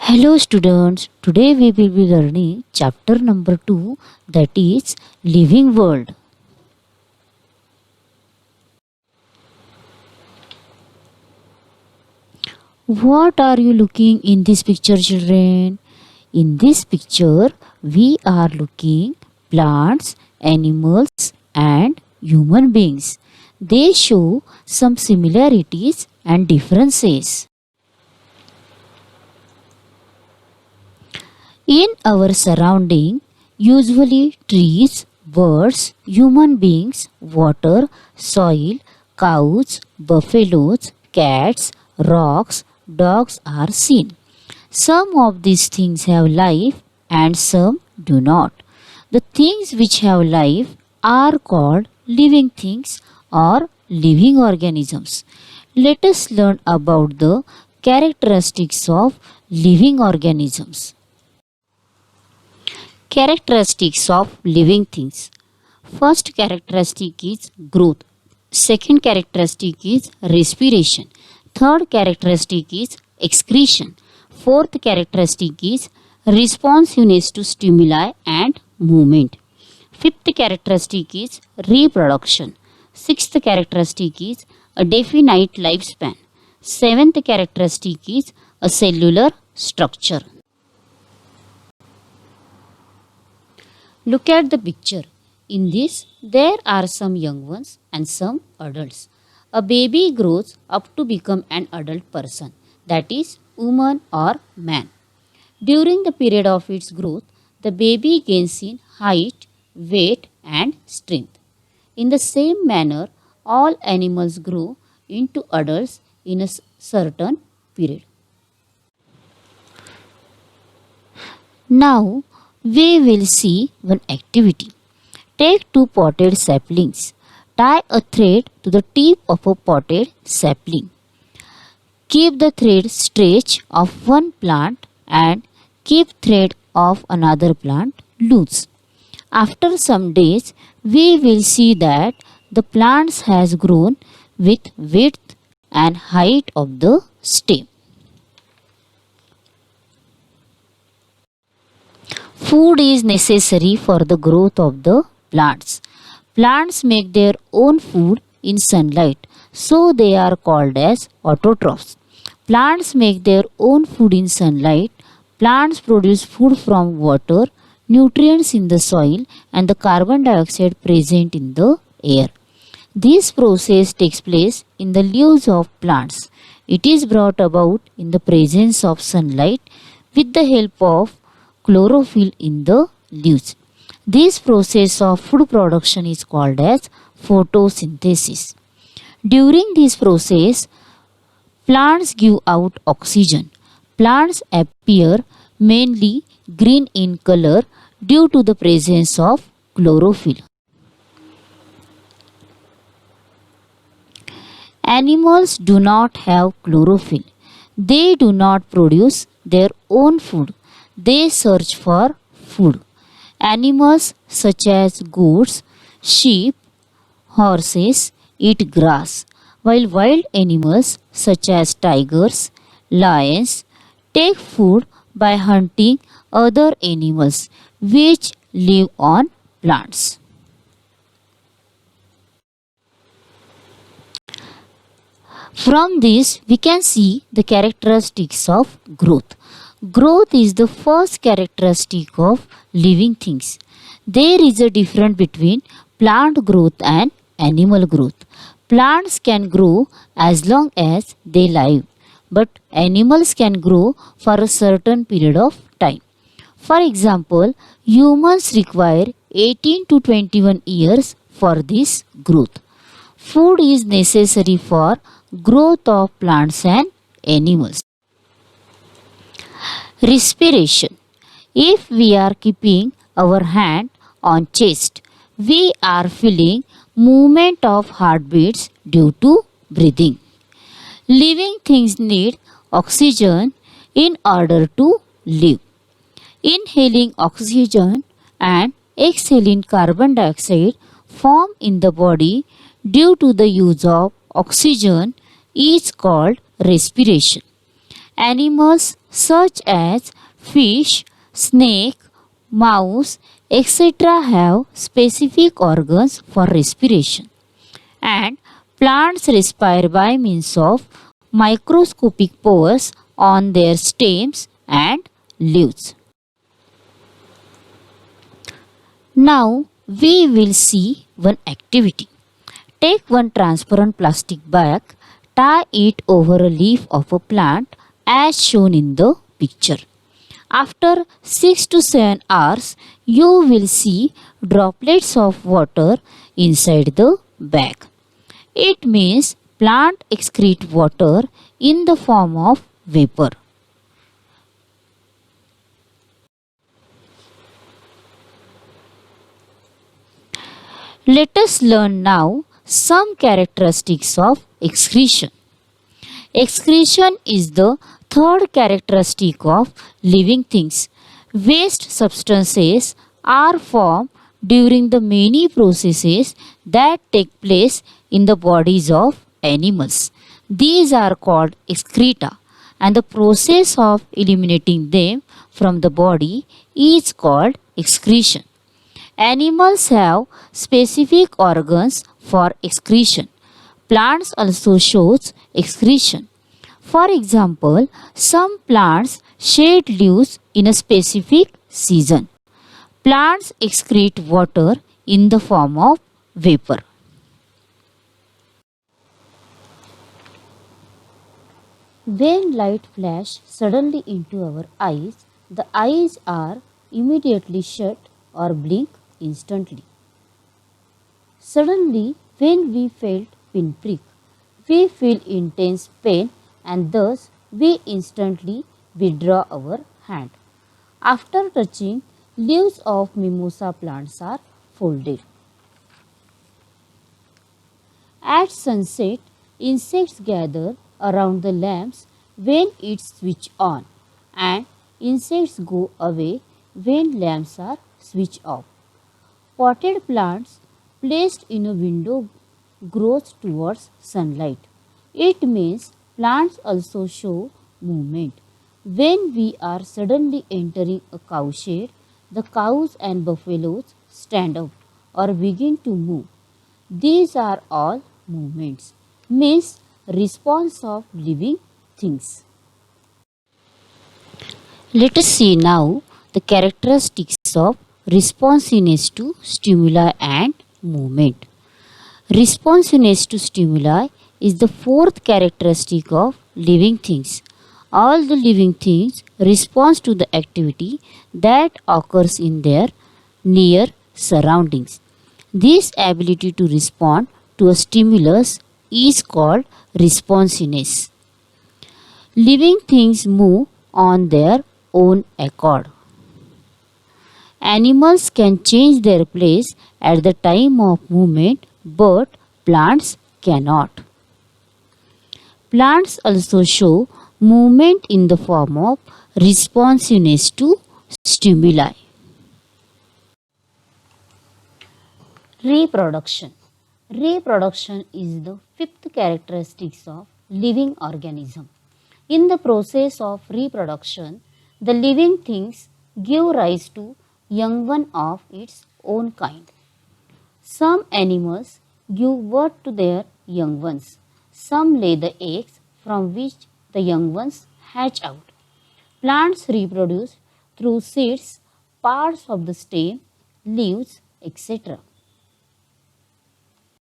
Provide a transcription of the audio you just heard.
Hello students, today we will be learning chapter number 2, that is Living World. What are you looking in this picture, children? In this picture we are looking plants, animals and human beings. They show some similarities and differences. In our surrounding, usually trees, birds, human beings, water, soil, cows, buffaloes, cats, rocks, dogs are seen. Some of these things have life and some do not. The things which have life are called living things or living organisms. Let us learn about the characteristics of living organisms. Characteristics of living things. First characteristic is growth. Second characteristic is respiration. Third characteristic is excretion. Fourth characteristic is responsiveness to stimuli and movement. Fifth characteristic is reproduction. Sixth characteristic is a definite lifespan. Seventh characteristic is a cellular structure. Look at the picture. In this, there are some young ones and some adults. A baby grows up to become an adult person, that is, woman or man. During the period of its growth, the baby gains in height, weight, and strength. In the same manner, all animals grow into adults in a certain period. Now, we will see one activity. Take two potted saplings. Tie a thread to the tip of a potted sapling. Keep the thread stretch of one plant and keep thread of another plant loose. After some days, we will see that the plants has grown with width and height of the stem. Food is necessary for the growth of the plants. Plants make their own food in sunlight, so they are called as autotrophs. Plants make their own food in sunlight. Plants produce food from water, nutrients in the soil, and the carbon dioxide present in the air. This process takes place in the leaves of plants. It is brought about in the presence of sunlight with the help of chlorophyll in the leaves. This process of food production is called as photosynthesis. During this process, plants give out oxygen. Plants appear mainly green in color due to the presence of chlorophyll. Animals do not have chlorophyll. They do not produce their own food. They search for food. Animals such as goats, sheep, horses eat grass, while wild animals such as tigers, lions take food by hunting other animals which live on plants. From this, we can see the characteristics of growth. Growth is the first characteristic of living things. There is a difference between plant growth and animal growth. Plants can grow as long as they live, but animals can grow for a certain period of time. For example, humans require 18 to 21 years for this growth. Food is necessary for growth of plants and animals. Respiration. If we are keeping our hand on chest, we are feeling movement of heartbeats due to breathing. Living things need oxygen in order to live. Inhaling oxygen and exhaling carbon dioxide form in the body due to the use of oxygen is called respiration. Animals such as fish, snake, mouse, etc. have specific organs for respiration. And plants respire by means of microscopic pores on their stems and leaves. Now we will see one activity. Take one transparent plastic bag, tie it over a leaf of a plant as shown in the picture. After 6 to 7 hours, you will see droplets of water inside the bag. It means plant excrete water in the form of vapor. Let us learn now some characteristics of excretion. Excretion is the third characteristic of living things. Waste substances are formed during the many processes that take place in the bodies of animals. These are called excreta, and the process of eliminating them from the body is called excretion. Animals have specific organs for excretion. Plants also shows excretion. For example, some plants shed leaves in a specific season. Plants excrete water in the form of vapor. When light flashes suddenly into our eyes, the eyes are immediately shut or blink instantly. Suddenly, when we felt pinprick, we feel intense pain and thus we instantly withdraw our hand. After touching, leaves of mimosa plants are folded. At sunset, insects gather around the lamps when it's switched on, and insects go away when lamps are switched off. Potted plants placed in a window grows towards sunlight. It means plants also show movement. When we are suddenly entering a cowshed, the cows and buffaloes stand up or begin to move. These are all movements, means response of living things. Let us see now the characteristics of responsiveness to stimuli and movement. Responsiveness to stimuli is the fourth characteristic of living things. All the living things respond to the activity that occurs in their near surroundings. This ability to respond to a stimulus is called responsiveness. Living things move on their own accord. Animals can change their place at the time of movement, but plants cannot. Plants also show movement in the form of responsiveness to stimuli. Reproduction. Reproduction is the fifth characteristic of living organism. In the process of reproduction, the living things give rise to young one of its own kind. Some animals give birth to their young ones. Some lay the eggs from which the young ones hatch out. Plants reproduce through seeds, parts of the stem, leaves, etc.